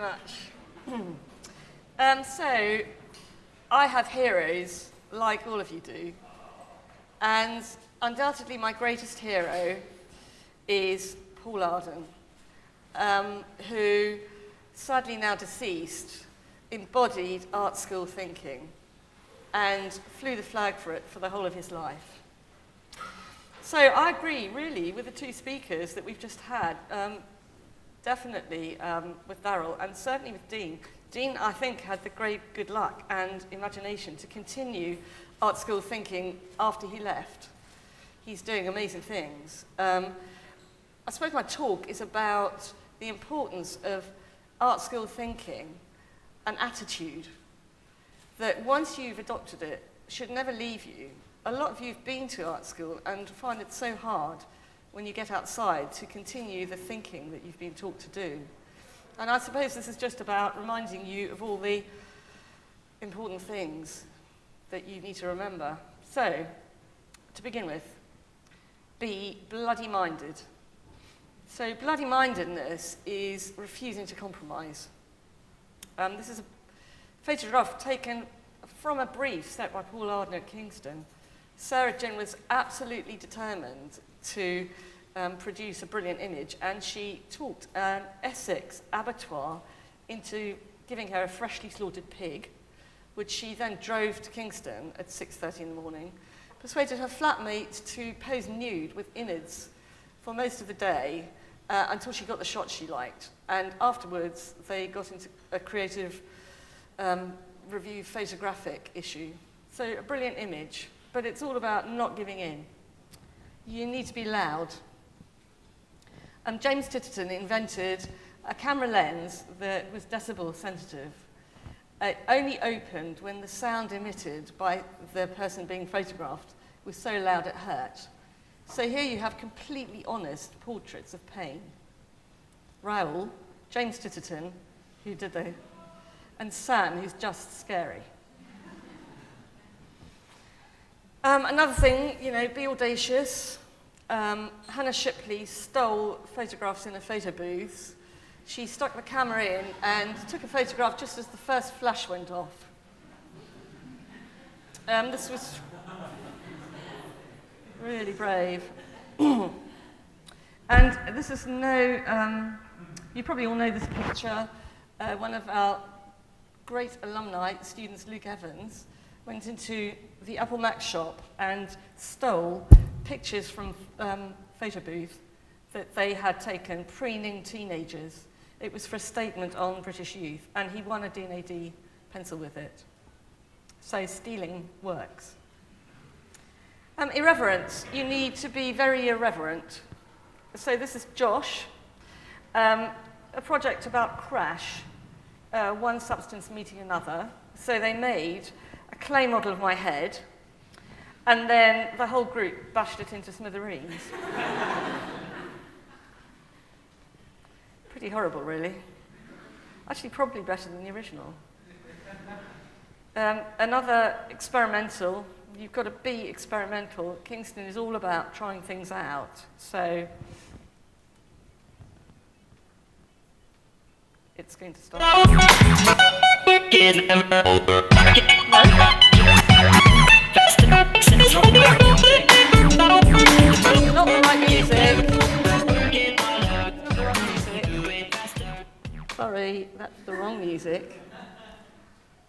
much. So, I have heroes, like all of you do, and undoubtedly my greatest hero is Paul Arden, who, sadly now deceased, embodied art school thinking and flew the flag for it for the whole of his life. So I agree, really, with the two speakers that we've just had, definitely with Darryl, and certainly with Dean. Dean, I think, had the great good luck and imagination to continue art school thinking after he left. He's doing amazing things. I suppose my talk is about the importance of art school thinking and attitude, that once you've adopted it, should never leave you. A lot of you have been to art school and find it so hard when you get outside to continue the thinking that you've been taught to do. And I suppose this is just about reminding you of all the important things that you need to remember. So, to begin with, be bloody-minded. So bloody-mindedness is refusing to compromise. This is a photograph taken from a brief set by Paul Arden at Kingston. Sarah Jane was absolutely determined to produce a brilliant image, and she talked an Essex abattoir into giving her a freshly slaughtered pig, which she then drove to Kingston at 6:30 in the morning, persuaded her flatmate to pose nude with innards for most of the day until she got the shot she liked. And afterwards, they got into a creative review photographic issue. So a brilliant image, but it's all about not giving in. You need to be loud. James Titterton invented a camera lens that was decibel sensitive. It only opened when the sound emitted by the person being photographed was so loud it hurt. So here you have completely honest portraits of pain. Raoul, James Titterton, who did the, and Sam, who's just scary. Another thing, be audacious. Hannah Shipley stole photographs in a photo booth. She stuck the camera in and took a photograph just as the first flash went off. This was really brave. And this is you probably all know this picture. One of our great alumni, students Luke Evans, went into the Apple Mac shop and stole pictures from photo booth that they had taken preening teenagers. It was for a statement on British youth, and he won a D&AD pencil with it. So stealing works. Irreverence. You need to be very irreverent. So this is Josh, a project about crash, one substance meeting another. So they made a clay model of my head, and then the whole group bashed it into smithereens. Pretty horrible, really. Actually, probably better than the original. Another experimental. You've got to be experimental. Kingston is all about trying things out. So it's going to start. No. Not the right music. Not the right music. Sorry, that's the wrong music.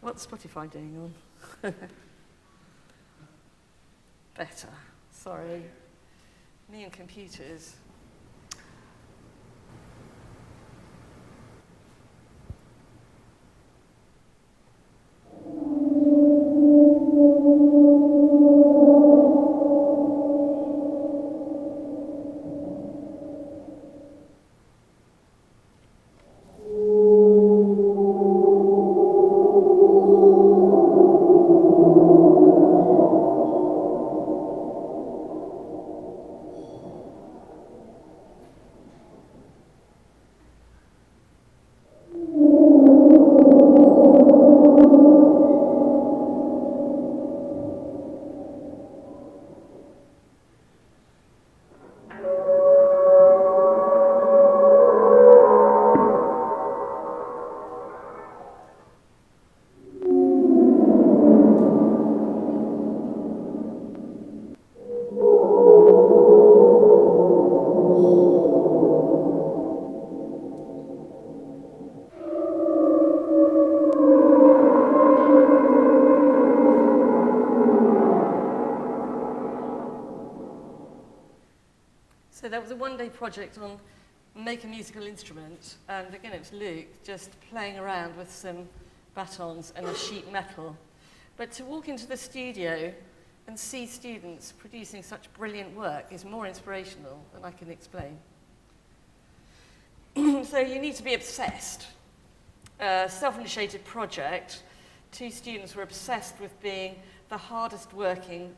What's Spotify doing on? Better. Sorry. Me and computers. So there was a one-day project on make a musical instrument, and again it was Luke just playing around with some batons and a sheet metal. But to walk into the studio and see students producing such brilliant work is more inspirational than I can explain. So you need to be obsessed. Self-initiated project, 2 students were obsessed with being the hardest working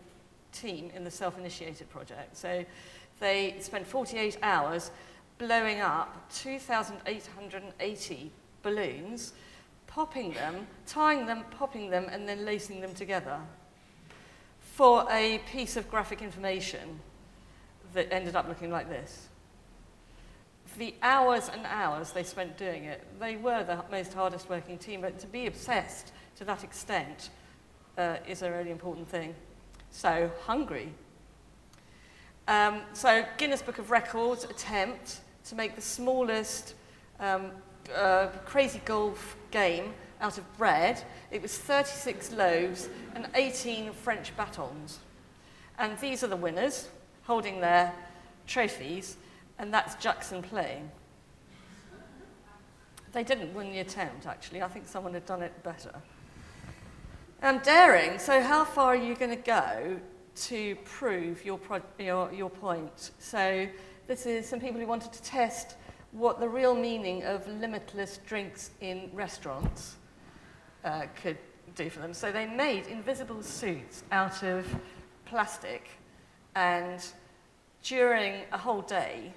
team in the self-initiated project. So they spent 48 hours blowing up 2,880 balloons, popping them, tying them, popping them, and then lacing them together for a piece of graphic information that ended up looking like this. The hours and hours they spent doing it, they were the most hardest working team, but to be obsessed to that extent is a really important thing. So, hungry. So, Guinness Book of Records attempt to make the smallest crazy golf game out of bread. It was 36 loaves and 18 French batons. And these are the winners holding their trophies, and that's Jackson playing. They didn't win the attempt, actually. I think someone had done it better. Daring. So how far are you going to go to prove your point? So this is some people who wanted to test what the real meaning of limitless drinks in restaurants could do for them. So they made invisible suits out of plastic, and during a whole day,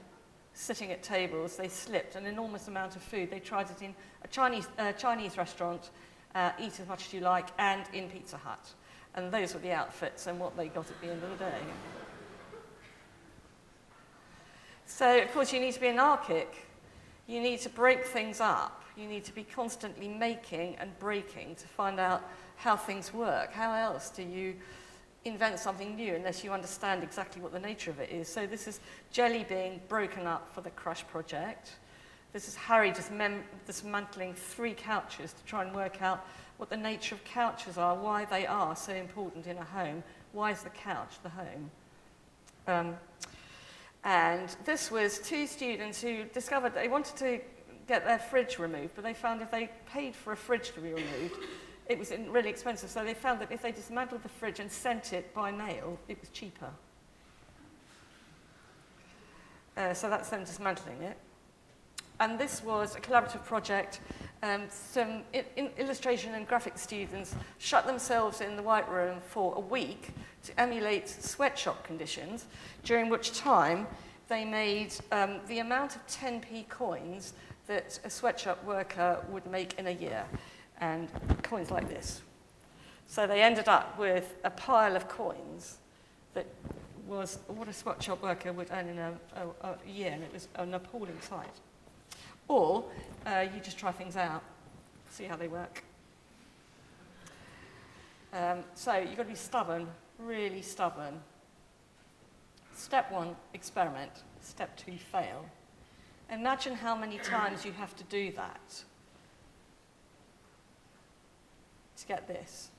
sitting at tables, they slipped an enormous amount of food. They tried it in a Chinese restaurant, eat as much as you like, and in Pizza Hut. And those were the outfits and what they got at the end of the day. So, of course, you need to be anarchic. You need to break things up. You need to be constantly making and breaking to find out how things work. How else do you invent something new unless you understand exactly what the nature of it is? So this is jelly being broken up for the Crush project. This is Harry dismantling 3 couches to try and work out what the nature of couches are, why they are so important in a home. Why is the couch the home? And this was 2 students who discovered they wanted to get their fridge removed, but they found if they paid for a fridge to be removed, it was really expensive. So they found that if they dismantled the fridge and sent it by mail, it was cheaper. So that's them dismantling it. And this was a collaborative project. Some illustration and graphic students shut themselves in the White Room for a week to emulate sweatshop conditions, during which time they made the amount of 10p coins that a sweatshop worker would make in a year, and coins like this. So they ended up with a pile of coins that was what a sweatshop worker would earn in a year, and it was an appalling sight. Or you just try things out, see how they work. So you've got to be stubborn, really stubborn. Step 1, experiment. Step 2, fail. Imagine how many times you have to do that to get this.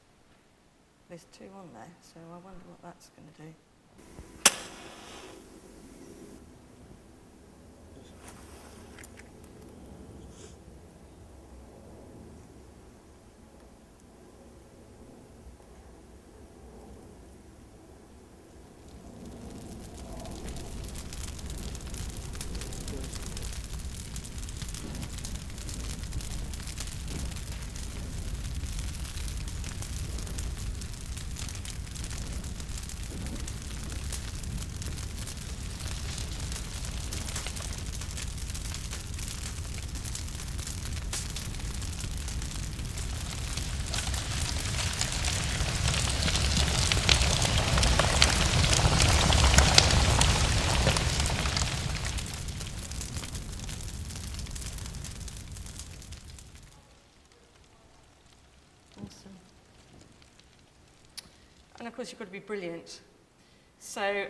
There's 2 on there, so I wonder what that's going to do. And of course, you've got to be brilliant. So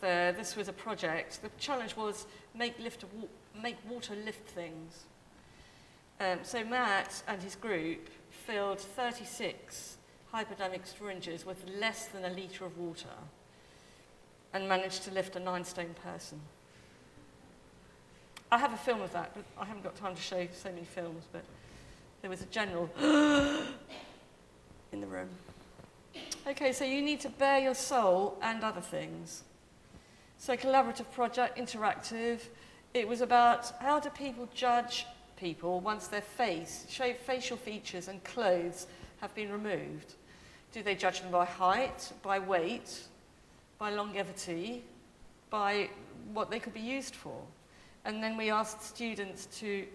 this was a project. The challenge was make water lift things. So Matt and his group filled 36 hypodermic syringes with less than a litre of water. and managed to lift a 9-stone person. I have a film of that, but I haven't got time to show so many films, but there was a general in the room. Okay, so you need to bare your soul and other things. So collaborative project, interactive. It was about how do people judge people once their facial features and clothes have been removed? Do they judge them by height, by weight, by longevity, by what they could be used for? And then we asked students to...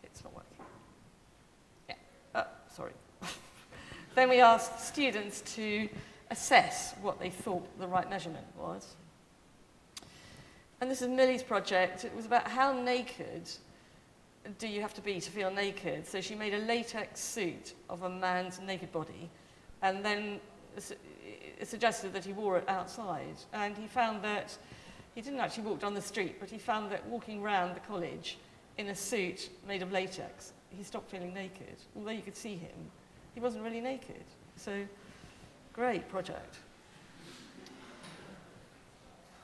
It's not working. Yeah, sorry. Then we asked students to assess what they thought the right measurement was. And this is Millie's project. It was about how naked do you have to be to feel naked. So she made a latex suit of a man's naked body, and then suggested that he wore it outside. And he found that he didn't actually walk down the street, but he found that walking around the college in a suit made of latex, he stopped feeling naked. Although you could see him, he wasn't really naked. So, great project.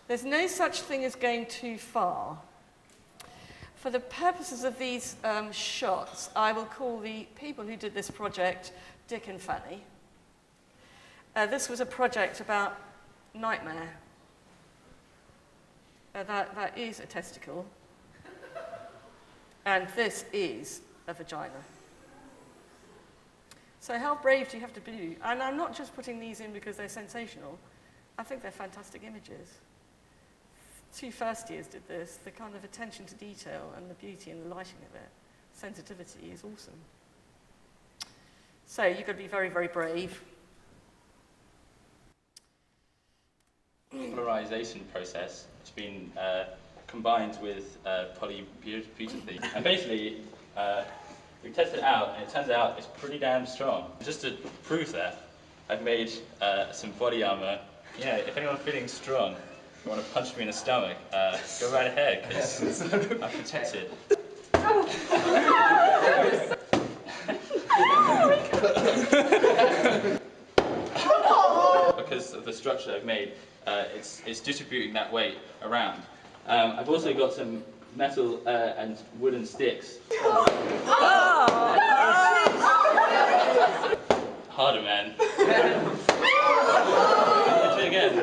There's no such thing as going too far. For the purposes of these shots, I will call the people who did this project Dick and Fanny. This was a project about nightmare. That is a testicle. And this is a vagina. So how brave do you have to be? And I'm not just putting these in because they're sensational. I think they're fantastic images. 2 first years did this. The kind of attention to detail and the beauty and the lighting of it, sensitivity is awesome. So you've got to be very, very brave. Polarization process has been combined with polybutylene. And basically, we tested it out, and it turns out it's pretty damn strong. Just to prove that, I've made some body armor. You know, if anyone's feeling strong, you want to punch me in the stomach, go right ahead, because I'm protected. Because of the structure I've made, it's distributing that weight around. I've also got some metal and wooden sticks. Harder, man. Do it again.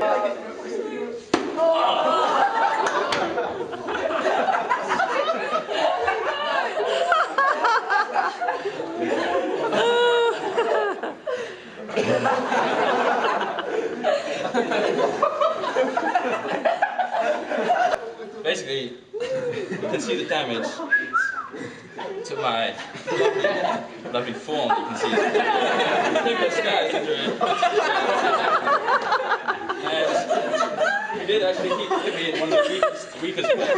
Basically, you can see the damage to my lovely form. You can see the scars under it. And it did actually hit me in one of the weakest points.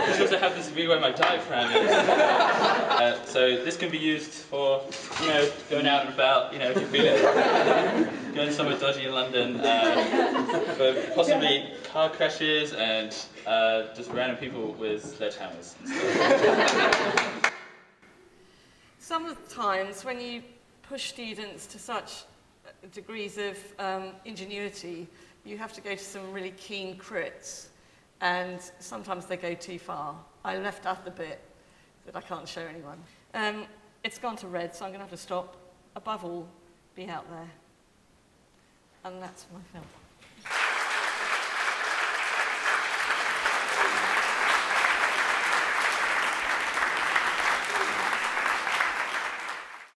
This also happens to be where my diaphragm is. So this can be used for, you know, going out and about, you know, if you feel it. Going somewhere dodgy in London, for possibly car crashes and just random people with sledgehammers. Some of the times when you push students to such degrees of ingenuity, you have to go to some really keen crits, and sometimes they go too far. I left out the bit that I can't show anyone. It's gone to red, so I'm going to have to stop. Above all, be out there. And that's my film.